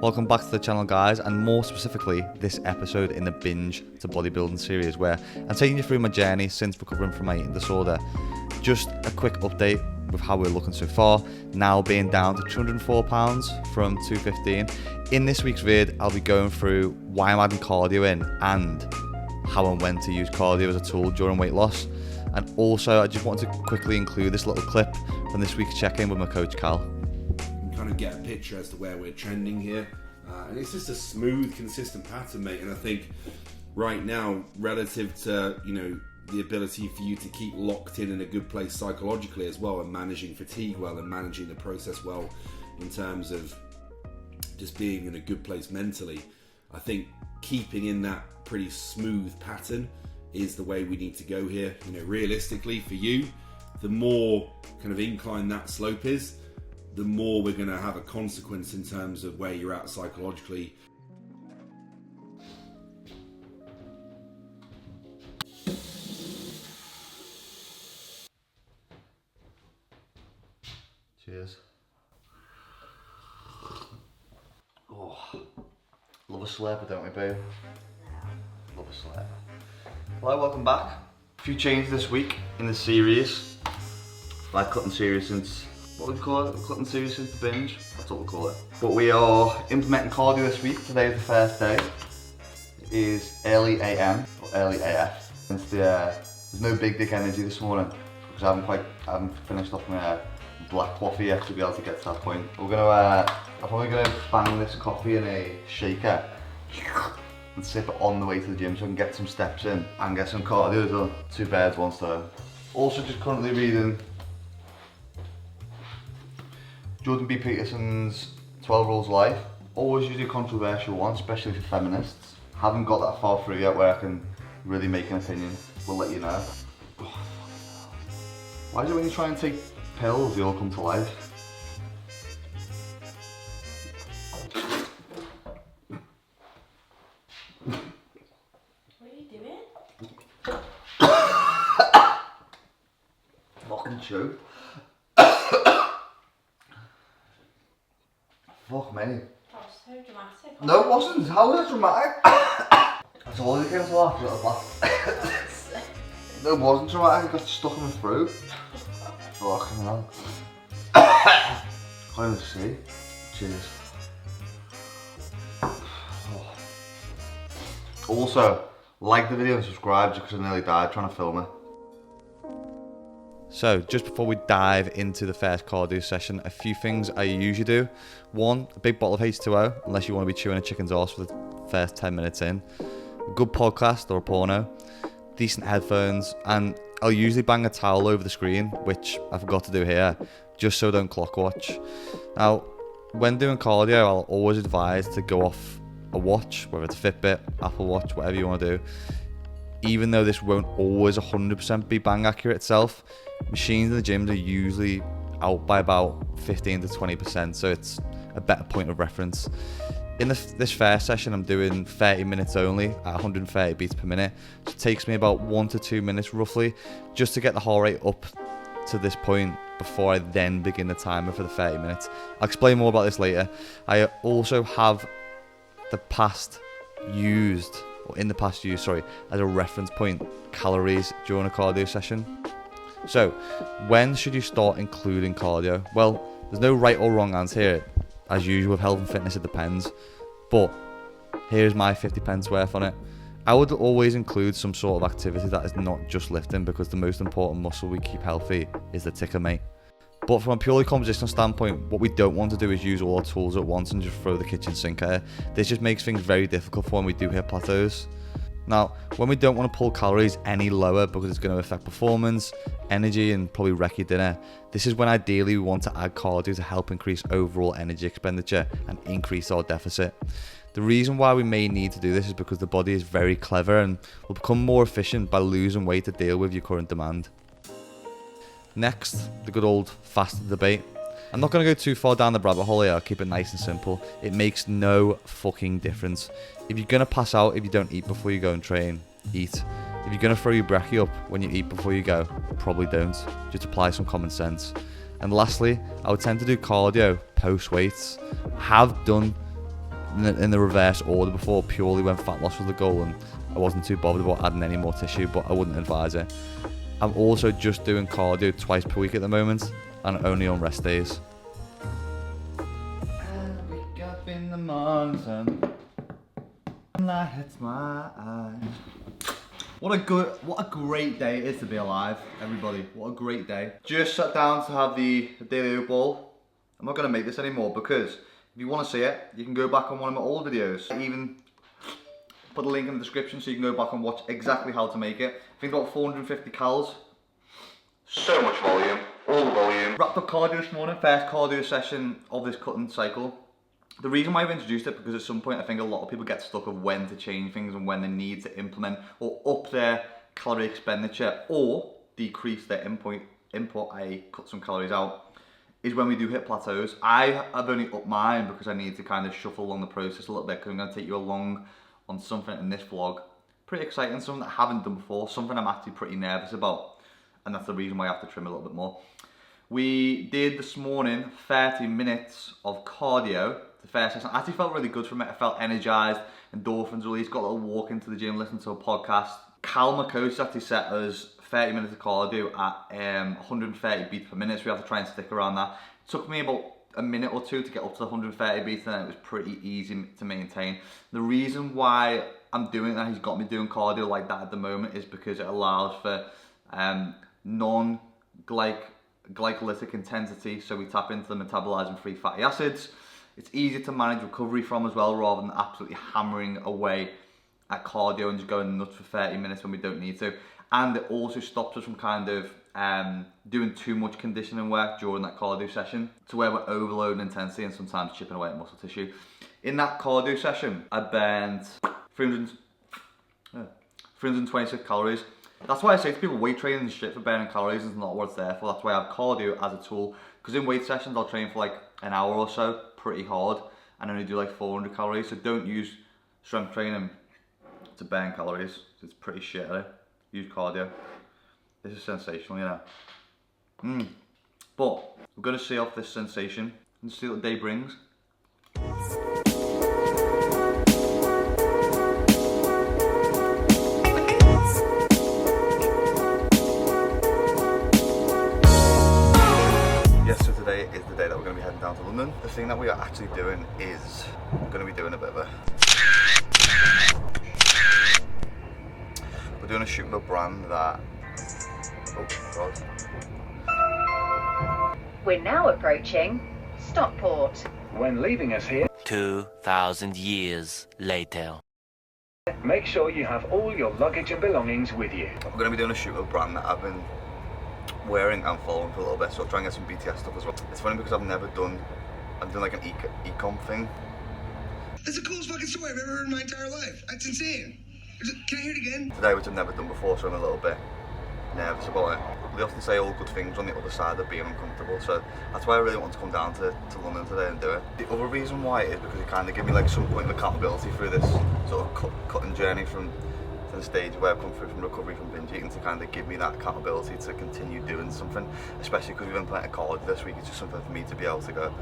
Welcome back to the channel, guys, and more specifically this episode in the Binge to Bodybuilding series, where I'm taking you through my journey since recovering from my eating disorder. Just a quick update with how we're looking so far, now being down to 204 pounds from 215. In this week's vid, I'll be going through why I'm adding cardio in and how and when to use cardio as a tool during weight loss. And also, I just wanted to quickly include this little clip from this week's check-in with my coach, Cal. Kind of get a picture as to where we're trending here, and it's just a smooth, consistent pattern, mate. And I think right now, relative to the ability for you to keep locked in a good place psychologically as well, and managing fatigue well, and managing the process well, in terms of just being in a good place mentally, I think keeping in that pretty smooth pattern is the way we need to go here. Realistically for you, the more kind of incline that slope is, the more we're going to have a consequence in terms of where you're at psychologically. Cheers. Oh, love a slurper, don't we, babe? Love a slurper. Well, welcome back. A few changes this week in the series. Like cutting series since, what would you call it? Cutting series since the binge? That's what we call it. But we are implementing cardio this week. Today is the first day. It is early AM or early AF. Since there's no big dick energy this morning because I haven't finished off my black coffee yet to be able to get to that point. I'm probably gonna bang this coffee in a shaker and sip it on the way to the gym so I can get some steps in and get some cardio done. Two birds, one stone. Also just currently reading Jordan B. Peterson's 12 Rules of Life. Always usually a controversial one, especially for feminists. Haven't got that far through yet where I can really make an opinion. We'll let you know. Why is it when you try and take pills, they all come to life? What are you doing? Fucking choke. Fuck me. That was so dramatic. No, it wasn't. How was it dramatic? I told you it came to laugh. You got to laugh. No, it wasn't dramatic. I got stuck in my throat. Fucking hell. Can't even see. Cheers. Oh. Also, like the video and subscribe just because I nearly died trying to film it. So, just before we dive into the first cardio session, a few things I usually do. One, a big bottle of H2O, unless you want to be chewing a chicken's arse for the first 10 minutes in. A good podcast or a porno. Decent headphones, and I'll usually bang a towel over the screen, which I forgot to do here, just so I don't clock watch. Now, when doing cardio, I'll always advise to go off a watch, whether it's a Fitbit, Apple Watch, whatever you want to do. Even though this won't always 100% be bang accurate itself, machines in the gyms are usually out by about 15 to 20%, so it's a better point of reference. In this first session, I'm doing 30 minutes only at 130 beats per minute. So it takes me about 1 to 2 minutes roughly, just to get the heart rate up to this point before I then begin the timer for the 30 minutes. I'll explain more about this later. I also have in the past used, as a reference point, calories during a cardio session. So, when should you start including cardio? Well, there's no right or wrong answer here. As usual with health and fitness, it depends. But here's my 50 pence worth on it. I would always include some sort of activity that is not just lifting, because the most important muscle we keep healthy is the ticker, mate. But from a purely compositional standpoint, what we don't want to do is use all our tools at once and just throw the kitchen sink at it. This just makes things very difficult for when we do hit plateaus. Now, when we don't want to pull calories any lower because it's going to affect performance, energy, and probably wreck your dinner, this is when ideally we want to add cardio to help increase overall energy expenditure and increase our deficit. The reason why we may need to do this is because the body is very clever and will become more efficient by losing weight to deal with your current demand. Next, the good old fasted debate. I'm not going to go too far down the rabbit hole here, I'll keep it nice and simple. It makes no fucking difference. If you're going to pass out if you don't eat before you go and train, eat. If you're going to throw your brekkie up when you eat before you go, probably don't. Just apply some common sense. And lastly, I would tend to do cardio post weights. Have done in the reverse order before, purely when fat loss was the goal, and I wasn't too bothered about adding any more tissue, but I wouldn't advise it. I'm also just doing cardio twice per week at the moment, and only on rest days. And wake up in the morning, light hits my eyes. What a great day it is to be alive, everybody. What a great day. Just sat down to have the Daily Oat bowl. I'm not going to make this anymore because if you want to see it, you can go back on one of my old videos. I even put a link in the description so you can go back and watch exactly how to make it. I think about 450 calories. So much volume, all the volume. Wrapped up cardio this morning, first cardio session of this cutting cycle. The reason why I've introduced it, because at some point I think a lot of people get stuck of when to change things and when they need to implement or up their calorie expenditure or decrease their input, i.e. cut some calories out, is when we do hit plateaus. I have only upped mine because I need to kind of shuffle along the process a little bit, because I'm going to take you along on something in this vlog. Pretty exciting, something that I haven't done before, something I'm actually pretty nervous about, and that's the reason why I have to trim a little bit more. We did this morning 30 minutes of cardio. The first session, I actually felt really good from it. I felt energized, endorphins released, got a little walk into the gym, listened to a podcast. Cal, my coach, actually set us 30 minutes of cardio at 130 beats per minute, so we have to try and stick around that. It took me about a minute or two to get up to the 130 beats, and it was pretty easy to maintain. The reason why I'm doing that, he's got me doing cardio like that at the moment, is because it allows for non-glycolytic intensity, so we tap into the metabolizing free fatty acids. It's easier to manage recovery from as well, rather than absolutely hammering away at cardio and just going nuts for 30 minutes when we don't need to. And it also stops us from kind of doing too much conditioning work during that cardio session, to where we're overloading intensity and sometimes chipping away at muscle tissue. In that cardio session, I burned 326 calories. That's why I say to people, weight training is shit for burning calories, is not what it's there for. That's why I have cardio as a tool. Because in weight sessions, I'll train for like an hour or so, pretty hard, and only do like 400 calories. So don't use strength training to burn calories. It's pretty shit, eh? Use cardio. This is sensational, you know. But we're gonna see off this sensation and see what the day brings. Today is the day that we're going to be heading down to London. The thing that we are actually doing is we're going to be doing a bit of we're doing a shoot with a brand that, oh god. We're now approaching Stockport. When leaving us here, 2,000 years later. make sure you have all your luggage and belongings with you. We're going to be doing a shoot with a brand that I've been wearing and following for a little bit, so I'll try and get some BTS stuff as well. It's funny because I've done like an e-com thing. That's the coolest fucking story I've ever heard in my entire life. That's insane. Can I hear it again? Today, which I've never done before, so I'm a little bit nervous about it. They often say all good things on the other side of being uncomfortable, so that's why I really want to come down to London today and do it. The other reason why is because it kind of gives me like some point of accountability through this sort of cutting journey from the stage where I've come through from recovery from binge eating, to kind of give me that accountability to continue doing something, especially because we've been playing a cardio this week. It's just something for me to be able to go,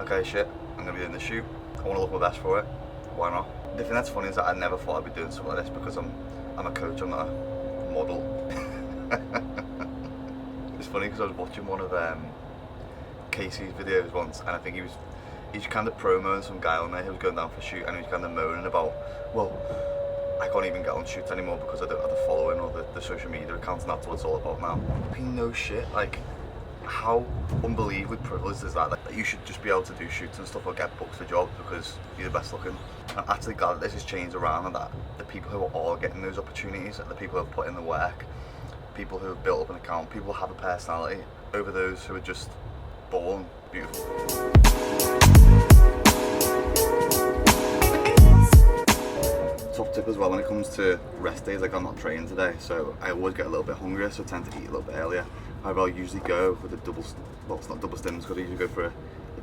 okay, shit, I'm going to be doing the shoot, I want to look my best for it, why not? The thing that's funny is that I never thought I'd be doing something like this, because I'm a coach, I'm not a model. It's funny because I was watching one of Casey's videos once, and I think he's kind of promoting some guy on there who was going down for a shoot, and he was kind of moaning about, well, I can't even get on shoots anymore because I don't have the following or the social media accounts, and that's what it's all about now. No shit, like, how unbelievably privileged is that? Like, you should just be able to do shoots and stuff or get booked for jobs because you're the best looking. I'm actually glad that this has changed around, and that the people who are getting those opportunities are the people who have put in the work, people who have built up an account, people who have a personality, over those who are just born beautiful. Top tip as well when it comes to rest days, like I'm not training today, so I always get a little bit hungrier, so I tend to eat a little bit earlier. However, I'll usually go for the well, it's not double stims, because I usually go for a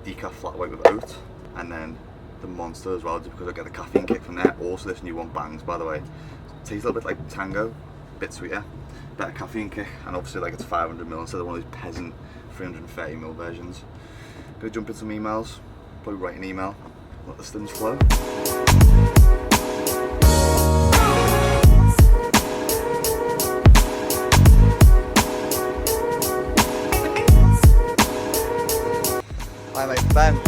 decaf flat white with oat, and then the Monster as well, just because I get the caffeine kick from there. Also, this new one bangs, by the way. It tastes a little bit like Tango, a bit sweeter, better caffeine kick, and obviously like it's 500ml instead of one of these peasant 330ml versions. Gonna jump in some emails, probably write an email, Let the steams flow. Hi mate, Ben.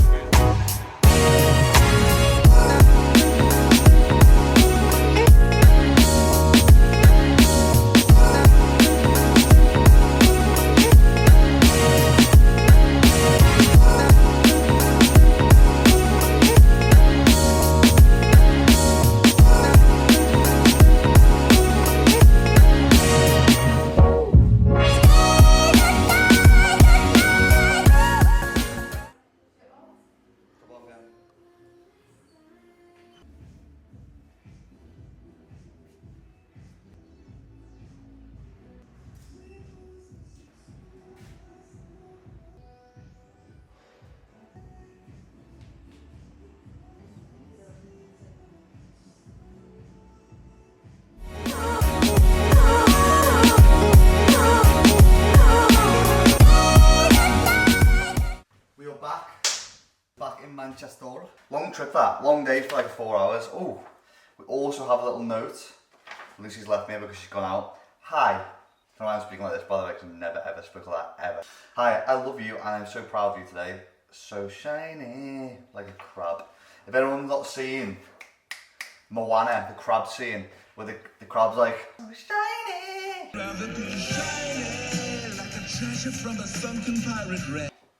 Back in Manchester. Long trip that, long day for like 4 hours. Oh, we also have a little note. Lucy's left me because she's gone out. Hi. I don't know why I'm speaking like this, by the way, because I've never ever spoken like that, ever. Hi, I love you and I'm so proud of you today. So shiny, like a crab. If anyone's not seen Moana, the crab scene, where the crab's like, so shiny.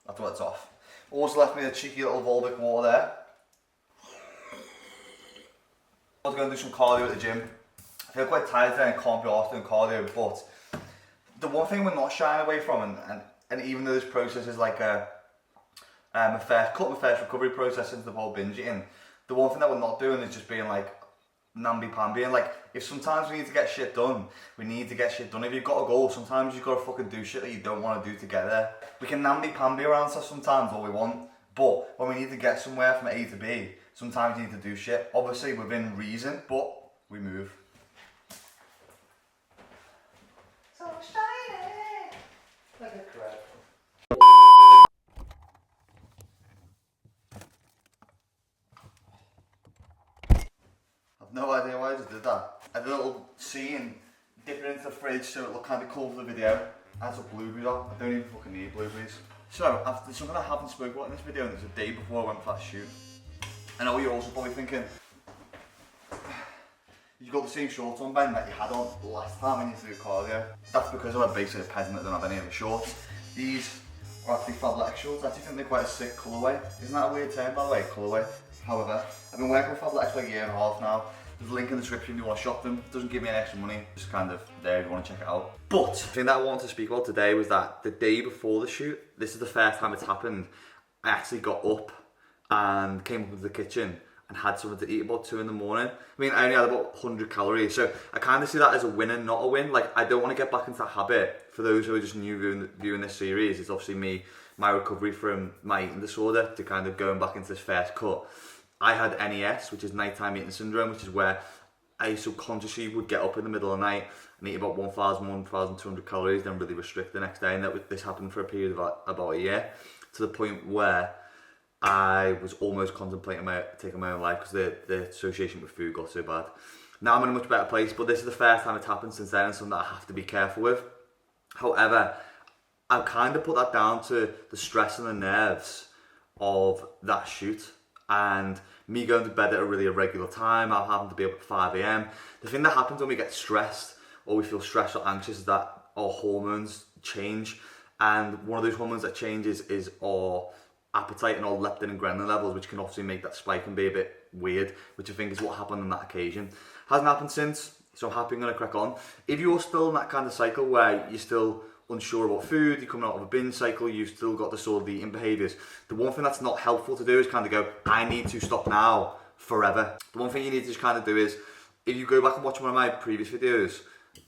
That's what it's off. Also left me a cheeky little Volvic water there. I was going to do some cardio at the gym. I feel quite tired today and can't be arsed doing cardio, but the one thing we're not shying away from, and even though this process is like my first recovery process into the whole binge eating, the one thing that we're not doing is just being like namby-pamby, and like, if sometimes we need to get shit done, we need to get shit done. If you've got a goal, sometimes you've got to fucking do shit that you don't want to do to get there. We can namby-pamby around stuff sometimes all we want, but when we need to get somewhere from A to B, sometimes you need to do shit, obviously within reason, but we move. So shiny! Like a crab. I've no idea why I just did that. I did a little scene, dip it into the fridge so it looked kind of cool for the video. Add some blueberries on. I don't even fucking need blueberries. So, there's something I haven't spoken about in this video, and it's a day before I went for that shoot. I know you're also probably thinking, you've got the same shorts on, Ben, that you had on last time when you did cardio. That's because I'm basically a peasant that don't have any of the shorts. These are actually Fabletics shorts. I actually think they're quite a sick colourway. Isn't that a weird term, by the way, colourway? However, I've been working with Fabletics for like a year and a half now. There's a link in the description if you want to shop them. It doesn't give me any extra money, just kind of there if you want to check it out. But the thing that I wanted to speak about today was that the day before the shoot, this is the first time it's happened, I actually got up and came up into the kitchen and had something to eat about 2 in the morning. I mean, I only had about 100 calories, so I kind of see that as a win and not a win. Like, I don't want to get back into that habit. For those who are just new viewing this series, it's obviously my recovery from my eating disorder to kind of going back into this first cut. I had NES, which is nighttime eating syndrome, which is where I subconsciously would get up in the middle of the night and eat about 1,200 calories, then really restrict the next day. And this happened for a period of about a year, to the point where I was almost contemplating taking my own life because the association with food got so bad. Now I'm in a much better place, but this is the first time it's happened since then, and something that I have to be careful with. However, I've kind of put that down to the stress and the nerves of that shoot, and me going to bed at a really irregular time. I'm having to be up at 5 AM. The thing that happens when we get stressed or we feel stressed or anxious is that our hormones change, and one of those hormones that changes is our appetite and our leptin and ghrelin levels, which can obviously make that spike and be a bit weird, which I think is what happened on that occasion. Hasn't happened since, so I'm happy I'm going to crack on. If you're still in that kind of cycle where you're still unsure about food, you're coming out of a binge cycle, you've still got disordered eating behaviours, the one thing that's not helpful to do is kind of go, I need to stop now forever. The one thing you need to just kind of do is, if you go back and watch one of my previous videos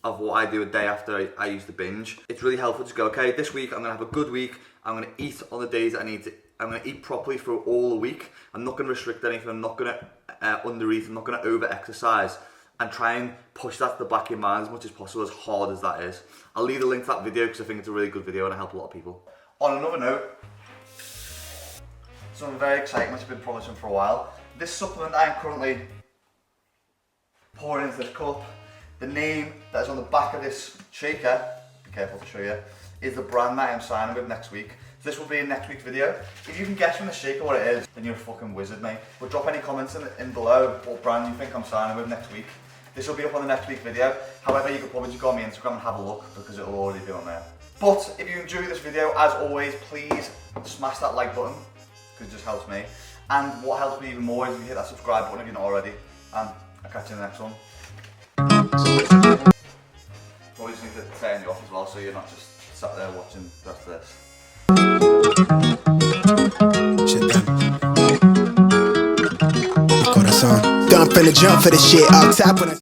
of what I do a day after I use the binge, it's really helpful to go, okay, this week I'm going to have a good week, I'm going to eat on the days that I need to, I'm going to eat properly for all the week, I'm not going to restrict anything, I'm not going to undereat, I'm not going to over-exercise, and try and push that to the back of your mind as much as possible, as hard as that is. I'll leave the link to that video because I think it's a really good video and it helps a lot of people. On another note, something very exciting which I've been promising for a while. This supplement I am currently pouring into this cup, the name that is on the back of this shaker, be careful to show you, is the brand that I am signing with next week. So this will be in next week's video. If you can guess from the shaker what it is, then you're a fucking wizard, mate. But drop any comments in below what brand you think I'm signing with next week. This will be up on the next week video. However, you can probably just go on my Instagram and have a look because it will already be on there. But if you enjoy this video, as always, please smash that like button because it just helps me. And what helps me even more is if you hit that subscribe button if you're not already. And I'll catch you in the next one. Probably just need to turn you off as well so you're not just sat there watching the rest of this. Shit done. Corazón. Done finna jump for this shit. Up top when I